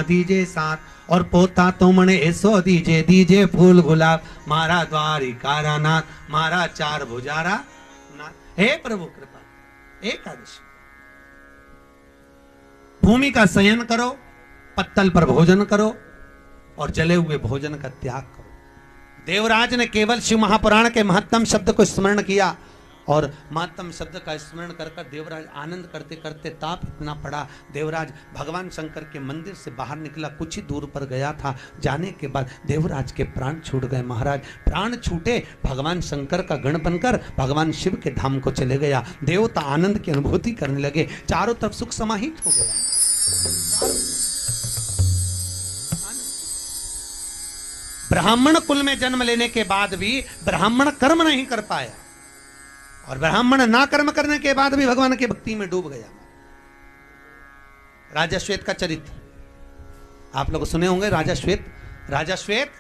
दीजे साथ और पोता तुमने ऐसो दीजे दीजे फूल गुलाब मारा द्वारिका नाथ मारा चार भुजारा नाथ। हे प्रभु कृपा एकादशी भूमि का शयन करो, पत्तल पर भोजन करो और जले हुए भोजन का त्याग करो। देवराज ने केवल शिव महापुराण के महत्तम शब्द को स्मरण किया और महत्तम शब्द का स्मरण कर कर देवराज आनंद करते करते ताप इतना पड़ा। देवराज भगवान शंकर के मंदिर से बाहर निकला, कुछ ही दूर पर गया था। जाने के बाद देवराज के प्राण छूट गए। महाराज प्राण छूटे, भगवान शंकर का गण बनकर भगवान शिव के धाम को चले गया। देवता आनंद की अनुभूति करने लगे, चारों तरफ सुख समाहित हो गया। ब्राह्मण कुल में जन्म लेने के बाद भी ब्राह्मण कर्म नहीं कर पाया और ब्राह्मण ना कर्म करने के बाद भी भगवान की भक्ति में डूब गया। राजा श्वेत का चरित्र आप लोग सुने होंगे। राजा श्वेत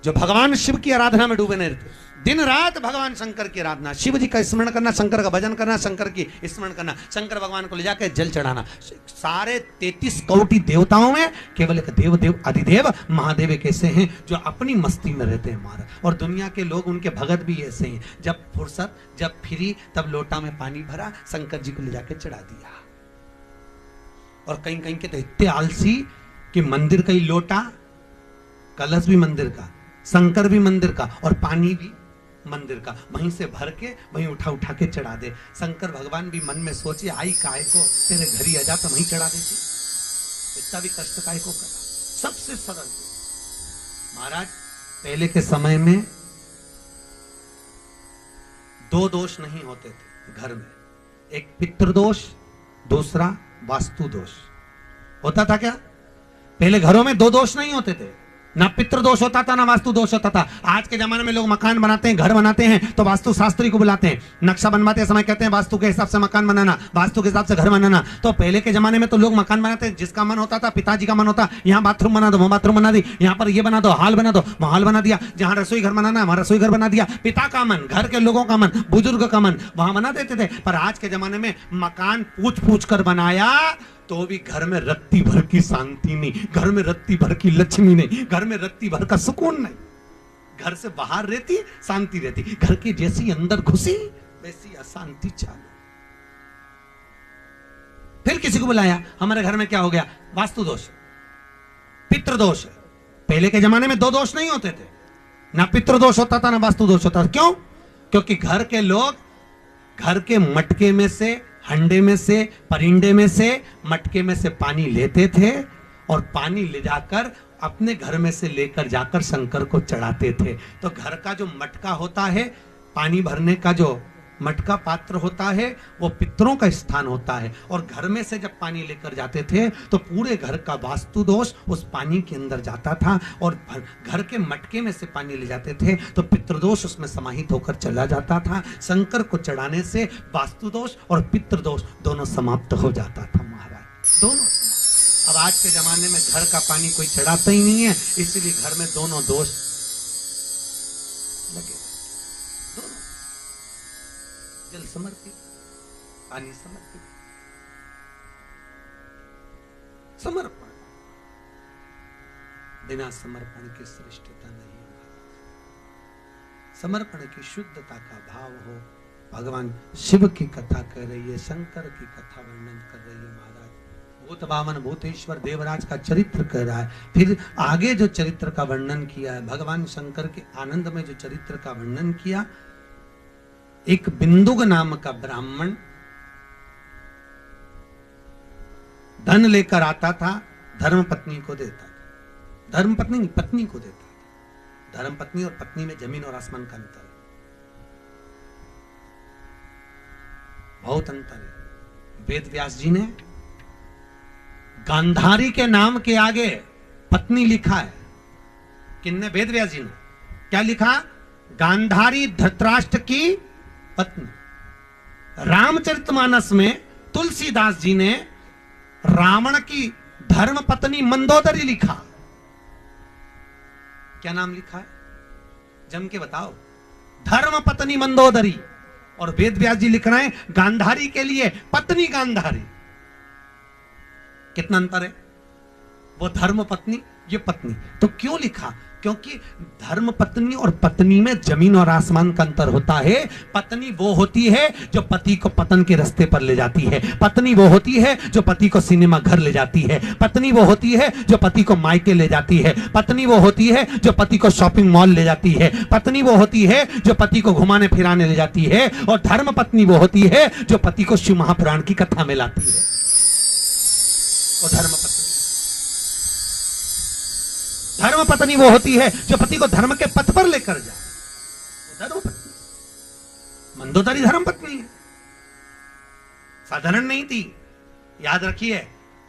जो भगवान शिव की आराधना में डूबे रहते, दिन रात भगवान शंकर की आराधना, शिव जी का स्मरण करना, शंकर का भजन करना, शंकर की स्मरण करना, शंकर भगवान को ले जाकर जल चढ़ाना। सारे 33 कोटि देवताओं में केवल एक देव अधिदेव महादेव एक ऐसे हैं जो अपनी मस्ती में रहते हैं महाराज। और दुनिया के लोग उनके भगत भी ऐसे हैं, जब फुर्सत जब फ्री तब लोटा में पानी भरा, शंकर जी को ले जाकर चढ़ा दिया। और कहीं कहीं के तो इतने आलसी कि मंदिर का ही लोटा, कलश भी मंदिर का, शंकर भी मंदिर का और पानी भी मंदिर का, वहीं से भर के वहीं उठा उठा के चढ़ा दे। शंकर भगवान भी मन में सोचे आई काय को तेरे घर ही आ जा तो वहीं चढ़ा देती, इतना भी कष्ट काय को करा। सबसे सरल महाराज पहले के समय में 2 दोष नहीं होते थे घर में, एक पितृदोष, दूसरा वास्तु दोष होता था। क्या पहले घरों में 2 दोष नहीं होते थे, ना पितृदोष होता था ना वास्तु दोष होता था। आज के जमाने में लोग मकान बनाते हैं, घर बनाते हैं तो वास्तु शास्त्री को बुलाते हैं, नक्शा बनवाते समय कहते हैं वास्तु के हिसाब से मकान बनाना, वास्तु के हिसाब से घर बनाना। तो पहले के जमाने में तो लोग मकान बनाते हैं, जिसका मन होता था, पिताजी का मन होता यहाँ बाथरूम बना दो, वहां बाथरूम बना दी, यहाँ पर ये बना दो, हॉल बना दो, वहां हॉल बना दिया, जहां रसोई घर बनाना वहां रसोई घर बना दिया। पिता का मन, घर के लोगों का मन, बुजुर्ग का मन वहां बना देते थे। पर आज के जमाने में मकान पूछ पूछ कर बनाया तो भी घर में रत्ती भर की शांति नहीं, घर में रत्ती भर की लक्ष्मी नहीं, घर में रत्ती भर का सुकून नहीं। घर से बाहर रहती शांति रहती, घर की जैसी अंदर घुसी वैसी अशांति चालू। फिर किसी को बुलाया, हमारे घर में क्या हो गया, वास्तु दोष, पितृदोष है। पहले के जमाने में 2 दोष नहीं होते थे, ना पितृदोष होता था ना वास्तु दोष होता था। क्यों? क्योंकि घर के लोग घर के मटके में से, हंडे में से, परिंडे में से, मटके में से पानी लेते थे और पानी ले जाकर अपने घर में से लेकर जाकर शंकर को चढ़ाते थे। तो घर का जो मटका होता है, पानी भरने का जो मटका पात्र होता है, वो पितरों का स्थान होता है। और घर में से जब पानी लेकर जाते थे तो पूरे घर का वास्तु दोष उस पानी के अंदर जाता था और घर के मटके में से पानी ले जाते थे तो पितृदोष उसमें समाहित होकर चला जाता था। शंकर को चढ़ाने से वास्तु दोष और पितृदोष दोनों समाप्त हो जाता था महाराज, दोनों। अब आज के जमाने में घर का पानी कोई चढ़ाता ही नहीं है, इसलिए घर में दोनों दोष लगे। जल समर्पित, पानी समर्पित, समर्पण, बिना समर्पण की श्रेष्ठता नहीं है। समर्पण की शुद्धता का भाव हो। भगवान शिव की कथा कर रही है, शंकर की कथा वर्णन कर रही है महाराज। भूत बामन भूतेश्वर देवराज का चरित्र कर रहा है। फिर आगे जो चरित्र का वर्णन किया है, भगवान शंकर के आनंद में जो चरित्र का वर्णन किया, एक बिंदुक नाम का ब्राह्मण धन लेकर आता था, धर्म पत्नी को देता था। धर्म पत्नी पत्नी को देता था। धर्म पत्नी और पत्नी में जमीन और आसमान का अंतर है, बहुत अंतर है। वेद व्यास जी ने गांधारी के नाम के आगे पत्नी लिखा है। किन्ने? वेद व्यास जी ने क्या लिखा? गांधारी धृतराष्ट्र की पत्नी। रामचरितमानस में तुलसीदास जी ने रावण की धर्म पत्नी मंदोदरी लिखा। क्या नाम लिखा है? जम के बताओ। धर्म पत्नी मंदोदरी। और वेद व्यास जी लिख रहे हैं गांधारी के लिए पत्नी गांधारी। कितना अंतर है? वो धर्म पत्नी, ये पत्नी। तो क्यों लिखा? क्योंकि धर्म पत्नी और पत्नी में जमीन और आसमान का अंतर होता है। पत्नी वो होती है जो पति को पतन के रास्ते पर ले जाती है। पत्नी वो होती है जो पति को सिनेमा घर ले जाती है। पत्नी वो होती है जो पति को मायके ले जाती है। पत्नी वो होती है जो पति को शॉपिंग मॉल ले जाती है। पत्नी वो होती है जो पति को घुमाने फिराने ले जाती है। और धर्म पत्नी वो होती है जो पति को शिव महापुराण की कथा में लाती है। वो धर्म पत्नी। धर्म पत्नी वो होती है जो पति को धर्म के पथ पर लेकर जाए। वो धर्म पत्नी। मंदोदरी धर्म पत्नी है, साधारण नहीं थी। याद रखिए,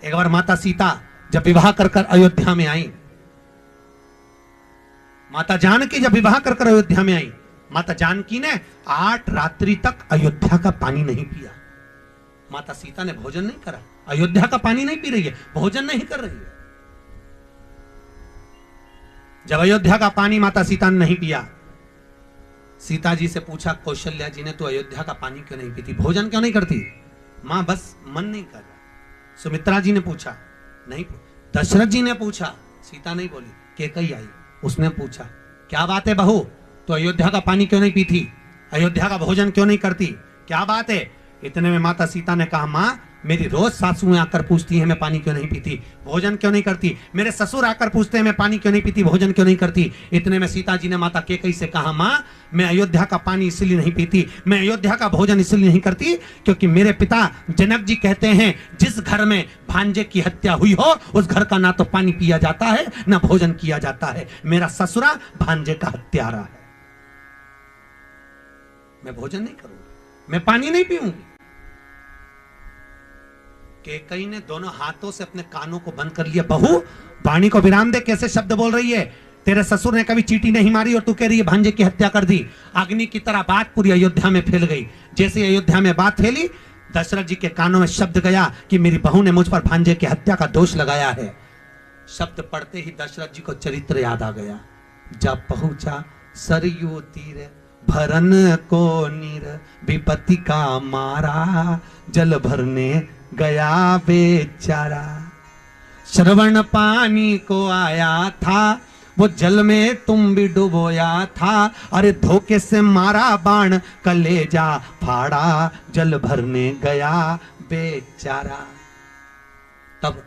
एक बार माता सीता जब विवाह कर कर अयोध्या में आई, माता जानकी जब विवाह कर कर अयोध्या में आई, माता जानकी ने 8 रात्रि तक अयोध्या का पानी नहीं पिया। माता सीता ने भोजन नहीं करा, अयोध्या का पानी नहीं पी रही है, भोजन नहीं कर रही है। जब अयोध्या का पानी माता सीता ने नहीं पिया, सीता जी से पूछा कौशल्या जी ने, तो अयोध्या का पानी क्यों नहीं पीती, भोजन क्यों नहीं करती? मां बस मन नहीं कर रहा। सुमित्रा जी ने पूछा, नहीं। दशरथ जी ने पूछा, सीता नहीं बोली। कैकेयी आई, उसने पूछा, क्या बात है बहू, तो अयोध्या का पानी क्यों नहीं पीती, अयोध्या का भोजन क्यों नहीं करती, क्या बात है? इतने में माता सीता ने कहा, मां मेरी रोज सासुएं आकर पूछती हैं मैं पानी क्यों नहीं पीती, भोजन क्यों नहीं करती। मेरे ससुर आकर पूछते हैं मैं पानी क्यों नहीं पीती, भोजन क्यों नहीं करती। इतने में सीता जी ने माता कैकेयी से कहा, मां मैं अयोध्या का पानी इसलिए नहीं पीती, मैं अयोध्या का भोजन इसलिए नहीं करती क्योंकि मेरे पिता जनक जी कहते हैं जिस घर में भांजे की हत्या हुई हो उस घर का ना तो पानी पिया जाता है ना भोजन किया जाता है। मेरा ससुरा भांजे का हत्यारा है, मैं भोजन नहीं करूंगी, मैं पानी नहीं पीऊंगी। कैकेयी ने दोनों हाथों से अपने कानों को बंद कर लिया। बहू वाणी को विराम दे, कैसे शब्द बोल रही है, तेरे ससुर ने कभी चींटी नहीं मारी और तू कह रही है भांजे की हत्या कर दी। अग्नि की तरह बात पूरी अयोध्या में फैल गई। जैसे अयोध्या में बात फैली, दशरथ जी के कानों में शब्द गया कि मेरी बहू ने मुझ पर भांजे की हत्या का दोष लगाया है। शब्द पढ़ते ही दशरथ जी को चरित्र याद आ गया। जब पहुंचा सरयू तीर भरन को नीर, विपत्ति का मारा जल भरने गया बेचारा। श्रवण पानी को आया था, वो जल में तुम भी डुबोया था। अरे धोखे से मारा बाण कलेजा फाड़ा, जल भरने गया बेचारा। तब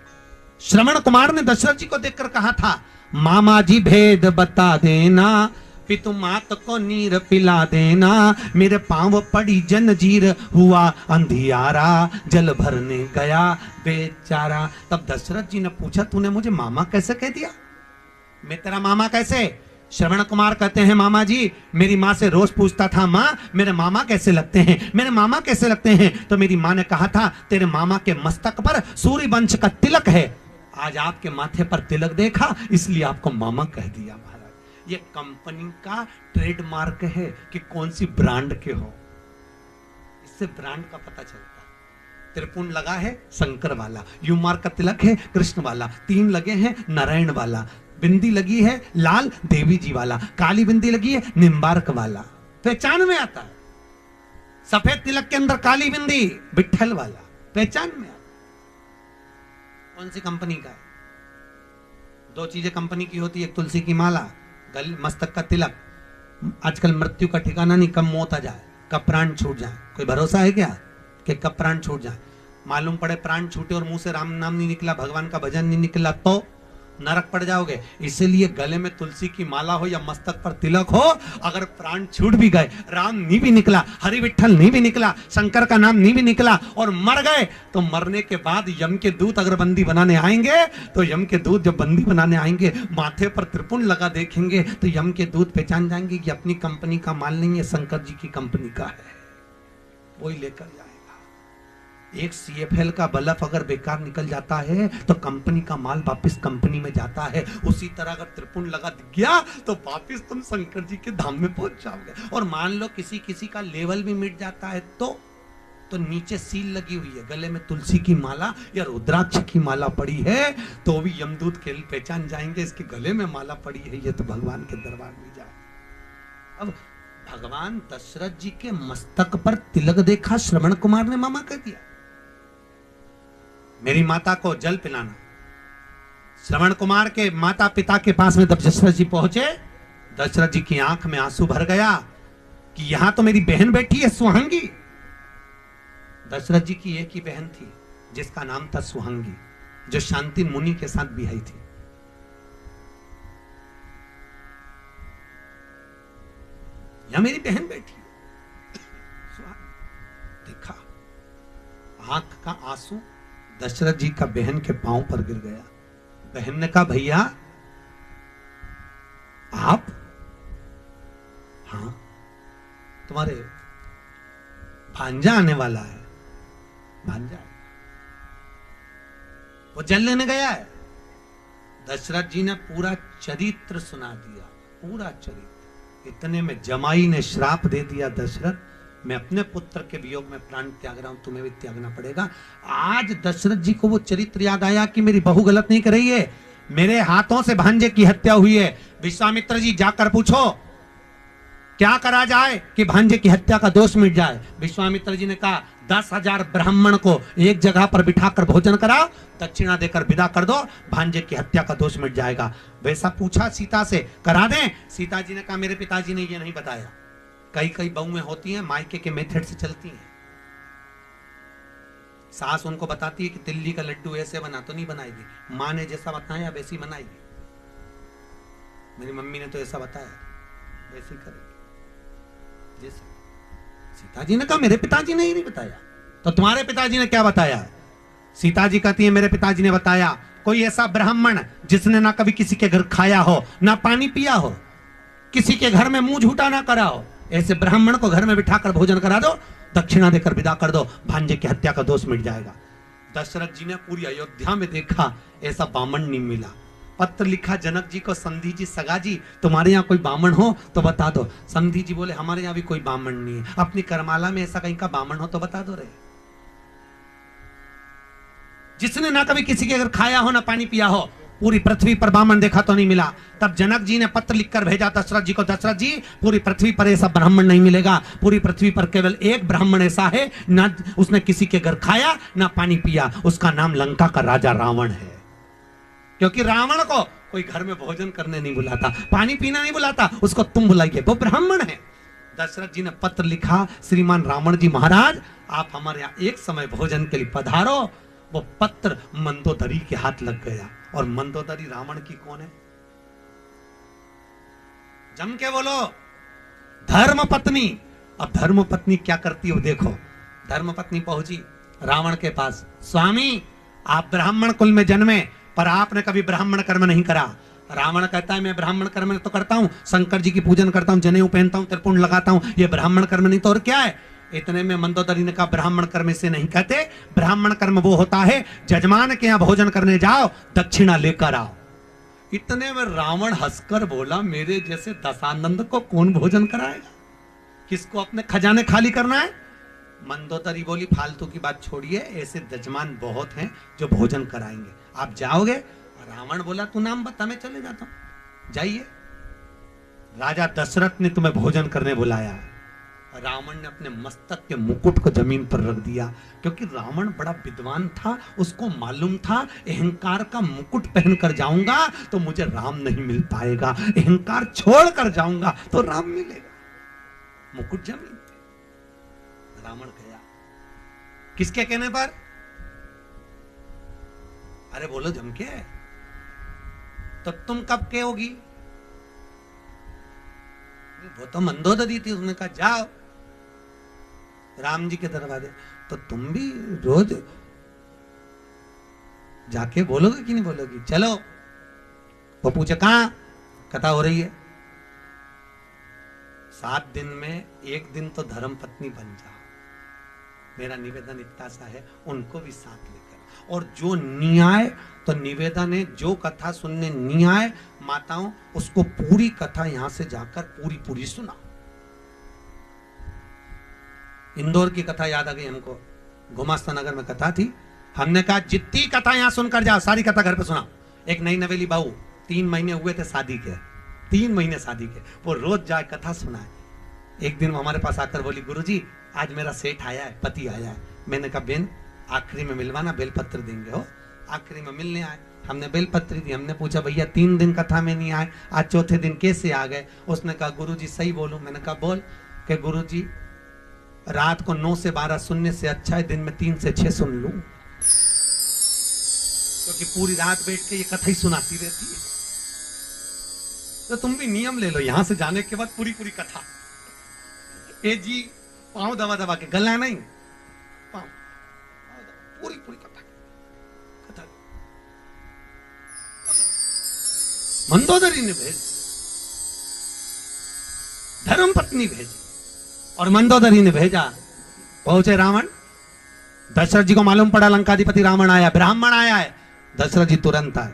श्रवण कुमार ने दशरथ जी को देखकर कहा था, मामा जी भेद बता देना, पितु मात को नीर पिला देना। मेरे पांव पड़ी जंजीर हुआ अंधियारा, जल भरने गया बेचारा। तब दशरथ जी ने पूछा, तूने मुझे मामा कैसे कह दिया, मैं तेरा मामा कैसे? श्रवण कुमार कहते हैं, मामा जी मेरी माँ से रोज पूछता था, माँ मेरे मामा कैसे लगते हैं, मेरे मामा कैसे लगते हैं। तो मेरी माँ ने कहा था तेरे मामा के मस्तक पर सूर्य वंश का तिलक है। आज आपके माथे पर तिलक देखा इसलिए आपको मामा कह दिया। महाराज ये कंपनी का ट्रेडमार्क है कि कौन सी ब्रांड के हो, इससे ब्रांड का पता चलता है। त्रिपुण लगा है शंकर वाला, यू मार्क का तिलक है कृष्ण वाला, 3 लगे हैं नारायण वाला, बिंदी लगी है लाल देवी जी वाला, काली बिंदी लगी है निम्बार्क वाला, पहचान में आता है। सफेद तिलक के अंदर काली बिंदी विठल वाला, पहचान में आता है कौन सी कंपनी का है। 2 चीजें कंपनी की होती है, एक तुलसी की माला, गल मस्तक का तिलक। आजकल मृत्यु का ठिकाना नहीं, कब मौत आ जाए, कब प्राण छूट जाए, कोई भरोसा है क्या कि कब प्राण छूट जाए। मालूम पड़े प्राण छूटे और मुंह से राम नाम नहीं निकला, भगवान का भजन नहीं निकला तो नरक पड़ जाओगे। इसीलिए गले में तुलसी की माला हो या मस्तक पर तिलक हो, अगर प्राण छूट भी गए, राम नहीं भी निकला, हरि विठल नहीं भी निकला, शंकर का नाम नहीं भी निकला और मर गए, तो मरने के बाद यम के दूत अगर बंदी बनाने आएंगे, तो यम के दूत जब बंदी बनाने आएंगे माथे पर त्रिपुण लगा देखेंगे तो यम के दूत पहचान जाएंगे कि अपनी कंपनी का माल नहीं है, शंकर जी की कंपनी का है, वही लेकर जाएगा। एक CFL का बल्ब अगर बेकार निकल जाता है तो कंपनी का माल वापस कंपनी में जाता है। उसी तरह अगर त्रिपुण लगा गया तो वापस तुम शंकर जी के धाम में पहुंच जाओगे। और मान लो किसी का लेवल भी मिट जाता है तो नीचे सील लगी हुई है, गले में तुलसी की माला या रुद्राक्ष की माला पड़ी है, तो भी यमदूत खेल पहचान जाएंगे इसके गले में माला पड़ी है, ये तो भगवान के दरबार में जाए। अब भगवान दशरथ जी के मस्तक पर तिलक देखा, श्रवण कुमार ने मामा कह दिया। मेरी माता को जल पिलाना, श्रवण कुमार के माता पिता के पास में जब दशरथ जी पहुंचे, दशरथ जी की आंख में आंसू भर गया कि यहां तो मेरी बहन बैठी है सुहांगी। दशरथ जी की एक ही बहन थी जिसका नाम था सुहांगी, जो शांति मुनि के साथ बिहाई थी। यहां मेरी बहन बैठी है। देखा, आंख का आंसू दशरथ जी का बहन के पांव पर गिर गया। बहन ने कहा, भैया आप? हाँ, तुम्हारे भांजा आने वाला है। भांजा वो जल लेने गया है। दशरथ जी ने पूरा चरित्र सुना दिया, पूरा चरित्र। इतने में जमाई ने श्राप दे दिया, दशरथ मैं अपने पुत्र के वियोग में प्राण त्याग रहा हूं, तुम्हें भी त्यागना पड़ेगा। आज दशरथ जी को वो चरित्र याद आया कि मेरी बहू गलत नहीं कर रही है, मेरे हाथों से भांजे की हत्या हुई है। विश्वामित्र जी जाकर पूछो क्या करा जाए कि भांजे की हत्या का दोष मिट जाए। विश्वामित्र जी ने कहा 10,000 ब्राह्मण को एक जगह पर बिठाकर भोजन कराओ, दक्षिणा देकर विदा कर दो, भांजे की हत्या का दोष मिट जाएगा। वैसा पूछा सीता से, करा दें? सीता जी ने कहा मेरे पिताजी ने ये नहीं बताया। कई कई बहुएं होती हैं मायके के मेथड से चलती हैं। सास उनको बताती है कि तिल्ली का लड्डू ऐसे बना, तो नहीं बनाएगी। माँ ने जैसा बताया वैसी बनाएगी। मेरी मम्मी ने तो ऐसा बताया, वैसे ही करेगी। जैसे सीता जी ने कहा मेरे पिताजी ने ही नहीं बताया, तो तुम्हारे पिताजी ने क्या बताया? सीता जी कहती है मेरे पिताजी ने बताया कोई ऐसा ब्राह्मण जिसने ना कभी किसी के घर खाया हो, ना पानी पिया हो, किसी के घर में मुंह झूठा ना करा हो, ऐसे ब्राह्मण को घर में बिठाकर भोजन करा दो, दक्षिणा देकर विदा कर दो, भांजे की हत्या का दोष मिट जाएगा। दशरथ जी ने पूरी अयोध्या में देखा, ऐसा बामण नहीं मिला। पत्र लिखा जनक जी को, संधि जी सगा जी तुम्हारे यहाँ कोई बामण हो तो बता दो। संधि जी बोले हमारे यहाँ भी कोई बामण नहीं है, अपनी करमाला में ऐसा कहीं का बामण हो तो बता दो रे, जिसने ना कभी किसी के घर खाया हो ना पानी पिया हो। पूरी पृथ्वी पर बामण देखा तो नहीं मिला। तब जनक जी ने पत्र लिखकर भेजा दशरथ जी को, दशरथ जी पूरी पृथ्वी पर ऐसा ब्राह्मण नहीं मिलेगा, पूरी पृथ्वी पर केवल एक ब्राह्मण ऐसा है, ना उसने किसी के घर खाया ना पानी पिया, उसका नाम लंका का राजा रावण है। क्योंकि रावण को कोई घर में भोजन करने नहीं बुलाता, पानी पीना नहीं बुलाता, उसको तुम बुलाइए, वो ब्राह्मण है। दशरथ जी ने पत्र लिखा, श्रीमान रावण जी महाराज आप हमारे यहाँ एक समय भोजन के लिए पधारो। वो पत्र मंदोदरी के हाथ लग गया। और मंदोदरी रावण की कौन है? जम के बोलो, धर्म पत्नी। अब धर्म पत्नी क्या करती हो देखो। धर्म पत्नी पहुंची रावण के पास, स्वामी आप ब्राह्मण कुल में जन्मे पर आपने कभी ब्राह्मण कर्म नहीं करा। रावण कहता है मैं ब्राह्मण कर्म तो करता हूं, शंकर जी की पूजन करता हूं, जनेऊ पहनता हूं, त्रिपुंड लगाता हूं, ये ब्राह्मण कर्म नहीं तो और क्या है? इतने में मंदोदरी ने कहा ब्राह्मण कर्म इसे नहीं कहते, ब्राह्मण कर्म वो होता है जजमान के यहाँ भोजन करने जाओ, दक्षिणा लेकर आओ। इतने में रावण हंसकर बोला मेरे जैसे दशानंद को कौन भोजन कराएगा, किसको अपने खजाने खाली करना है? मंदोदरी बोली फालतू की बात छोड़िए, ऐसे जजमान बहुत हैं जो भोजन कराएंगे, आप जाओगे? रावण बोला तू नाम बता, मैं चले जाता हूं, जाइए। राजा दशरथ ने तुम्हें भोजन करने बुलाया। रावण ने अपने मस्तक के मुकुट को जमीन पर रख दिया, क्योंकि रावण बड़ा विद्वान था, उसको मालूम था अहंकार का मुकुट पहनकर जाऊंगा तो मुझे राम नहीं मिल पाएगा, अहंकार छोड़कर जाऊंगा तो राम मिलेगा। मुकुट जमीन पे। रावण गया, किसके कहने पर? अरे बोलो जम के, तो तुम कब कहोगी? वो तो मंदोदरी थी, उसने कहा जाओ राम जी के दरवाजे, तो तुम भी रोज जाके बोलोगे कि नहीं बोलोगी? चलो। वो पूछे कहां कथा हो रही है? 7 दिन में एक दिन तो धर्म पत्नी बन जाओ, मेरा निवेदन इतना सा है, उनको भी साथ लेकर। और जो न्याय, तो निवेदन है जो कथा सुनने न्याय माताओं, उसको पूरी कथा यहां से जाकर पूरी पूरी सुना। इंदौर की कथा याद आ गई हमको, गुमास्ता नगर में कथा थी, हमने कहा जितनी कथा यहां सुनकर जाओ सारी कथा घर पे सुना। एक नई नवेली बहू, 3 महीने हुए थे शादी के, 3 महीने शादी के, वो रोज जाए कथा सुनाए। एक दिन वो हमारे पास आकर बोली गुरुजी आज मेरा सेठ आया है, पति आया है। मैंने कहा बेन आखिरी में मिलवाना, बेलपत्र देंगे हो। आखिरी में मिलने आए, हमने बेलपत्री दी, हमने पूछा भैया 3 दिन कथा में नहीं आए, आज चौथे दिन कैसे आ गए? उसने कहा गुरुजी सही बोलो। मैंने कहा बोल। कि गुरुजी रात को 9 से 12 सुनने से अच्छा है दिन में 3 से 6 सुन लूं, क्योंकि पूरी रात बैठ के ये कथा ही सुनाती रहती है। तो तुम भी नियम ले लो, यहां से जाने के बाद पूरी पूरी कथा। ए जी पांव दबा दबा के, गला नहीं, पांव पूरी पूरी कथा। मंदोदरी ने भेज, धर्म पत्नी भेजी और मंदोदरी ने भेजा। पहुंचे रावण, दशरथ जी को मालूम पड़ा लंकाधिपति रावण आया, ब्राह्मण आया है। दशरथ जी तुरंत आए।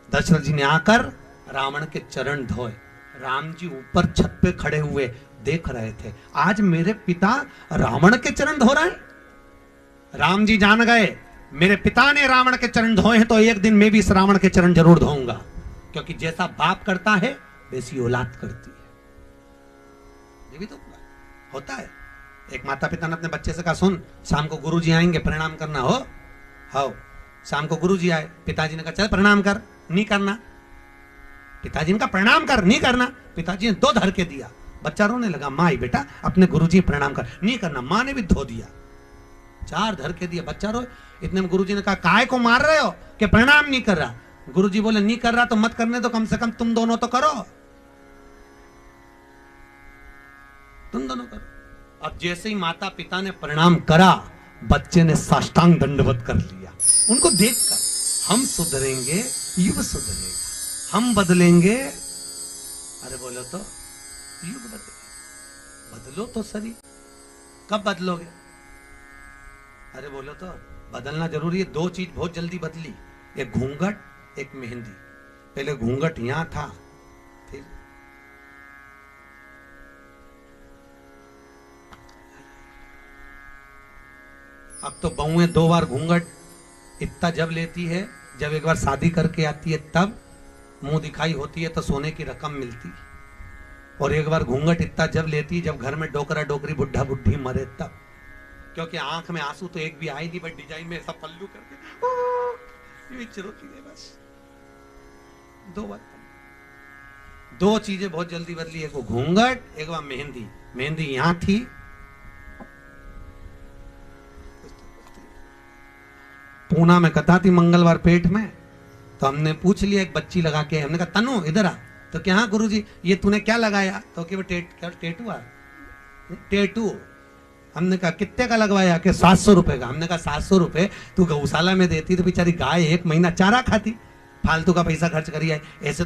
दशरथ जी ने आकर रावण के चरण धोए। राम जी ऊपर छत पे खड़े हुए देख रहे थे, आज मेरे पिता रावण के चरण धो रहे हैं। राम जी जान गए मेरे पिता ने रावण के चरण धोए हैं तो एक दिन मैं भी इस रावण के चरण जरूर धोऊंगा, क्योंकि जैसा बाप करता है वैसी औलाद करती है। ये भी तो होता है। एक माता पिता ने अपने बच्चे से कहा सुन शाम को गुरुजी आएंगे प्रणाम करना हो। हाँ शाम को गुरुजी आए, पिताजी ने कहा चल प्रणाम कर, नहीं करना। पिताजी ने कहा प्रणाम कर, नहीं करना। पिताजी ने 2 धर के दिया, बच्चा रोने लगा। माँ बेटा अपने गुरुजी प्रणाम कर, नहीं करना। माँ ने भी धो दिया, 4 धर के दिया, बच्चा रोए। इतने में गुरुजी ने कहा काहे को मार रहे हो? कि प्रणाम नहीं कर रहा। गुरुजी बोले नहीं कर रहा तो मत करने दो, कम से कम तुम दोनों तो करो, तुम दोनों करो। अब जैसे ही माता पिता ने प्रणाम करा, बच्चे ने साष्टांग दंडवत कर लिया। उनको देखकर हम सुधरेंगे युग सुधरेगा, हम बदलेंगे। अरे बोलो तो युग बदलेगा, बदलो तो सही। कब बदलोगे? अरे बोलो तो बदलना जरूरी है। 2 चीज बहुत जल्दी बदली, एक घूंघट एक मेहंदी। पहले घूंघट यहां था, फिर अब तो बहुएं 2 बार घूंघट इतना जब लेती है, जब एक बार शादी करके आती है तब मुंह दिखाई होती है तो सोने की रकम मिलती है, और एक बार घूंघट इतना जब लेती है जब घर में डोकरा डोकरी बुढ़ा बुढ़ी मरे तब। क्योंकि आंख में आंसू तो एक भी आए नहीं, बट डिजाइन में ऐसा पल्लू करके रोती है। बस 2 बार 2 चीजें बहुत जल्दी बदली, एक वो घूंघट एक बार मेहंदी। मेहंदी यहां थी, पूना में कथा थी मंगलवार पेट में, तो हमने पूछ लिया एक बच्ची लगा के, हमने कहा तनु इधर आ। तो क्या हाँ गुरुजी ये तूने क्या लगाया? तो कि वो टेटू। हमने कहा कितने का लगवाया? कि 700 रुपए का। हमने कहा 700 रुपए तू गौशाला में देती तो बेचारी गाय 1 महीना चारा खाती, फालतू का पैसा खर्च करी है। ऐसे